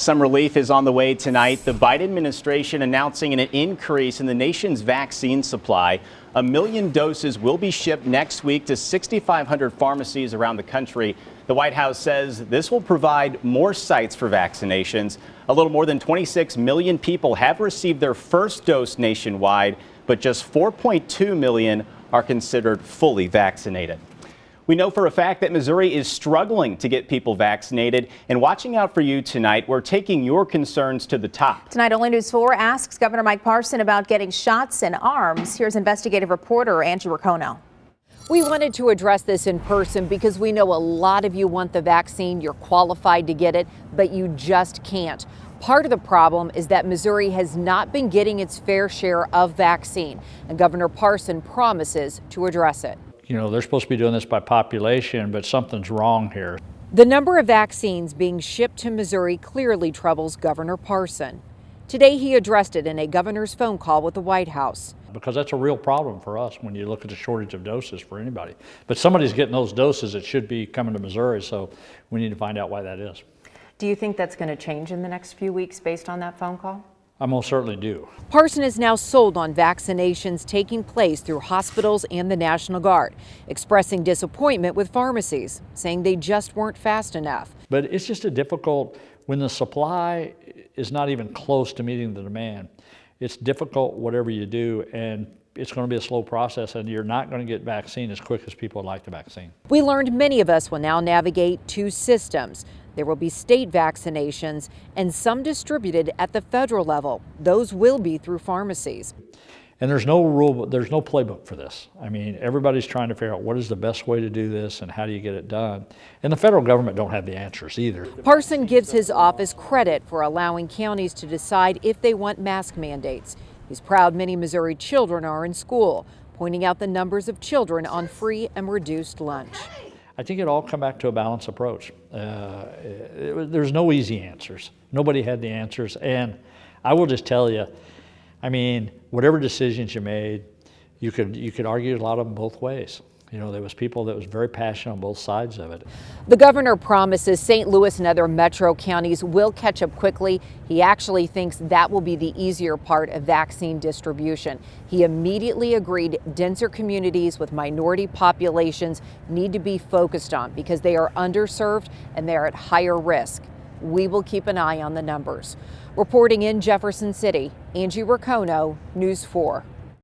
Some relief is on the way tonight. The Biden administration announcing an increase in the nation's vaccine supply. 1 million doses will be shipped next week to 6,500 pharmacies around the country. The White House says this will provide more sites for vaccinations. A little more than 26 million people have received their first dose nationwide, but just 4.2 million are considered fully vaccinated. We know for a fact that Missouri is struggling to get people vaccinated, and watching out for you tonight, we're taking your concerns to the top. Tonight, Only News 4 asks Governor Mike Parson about getting shots in arms. Here's investigative reporter Angie Racono. We wanted to address this in person because we know a lot of you want the vaccine, you're qualified to get it, but you just can't. Part of the problem is that Missouri has not been getting its fair share of vaccine, and Governor Parson promises to address it. You know, they're supposed to be doing this by population, but something's wrong here. The number of vaccines being shipped to Missouri clearly troubles Governor Parson. Today he addressed it in a governor's phone call with the White House. Because that's a real problem for us when you look at the shortage of doses for anybody. But somebody's getting those doses that should be coming to Missouri, so we need to find out why that is. Do you think that's going to change in the next few weeks based on that phone call? I most certainly do. Parson is now sold on vaccinations taking place through hospitals and the National Guard, expressing disappointment with pharmacies, saying they just weren't fast enough. But it's just a difficult, when the supply is not even close to meeting the demand, it's difficult whatever you do, and it's going to be a slow process, and you're not going to get vaccine as quick as people would like the vaccine. We learned many of us will now navigate two systems. There will be state vaccinations and some distributed at the federal level. Those will be through pharmacies. And there's no rule, there's no playbook for this. I mean, everybody's trying to figure out what is the best way to do this and how do you get it done. And the federal government don't have the answers either. Parson gives his office credit for allowing counties to decide if they want mask mandates. He's proud many Missouri children are in school, pointing out the numbers of children on free and reduced lunch. I think it all come back to a balanced approach. There's no easy answers. Nobody had the answers. And I will just tell you, I mean, whatever decisions you made, you could argue a lot of them both ways. You know, there was people that was very passionate on both sides of it. The governor promises St. Louis and other metro counties will catch up quickly. He actually thinks that will be the easier part of vaccine distribution. He immediately agreed denser communities with minority populations need to be focused on because they are underserved and they are at higher risk. We will keep an eye on the numbers. Reporting in Jefferson City, Angie Racono, News 4.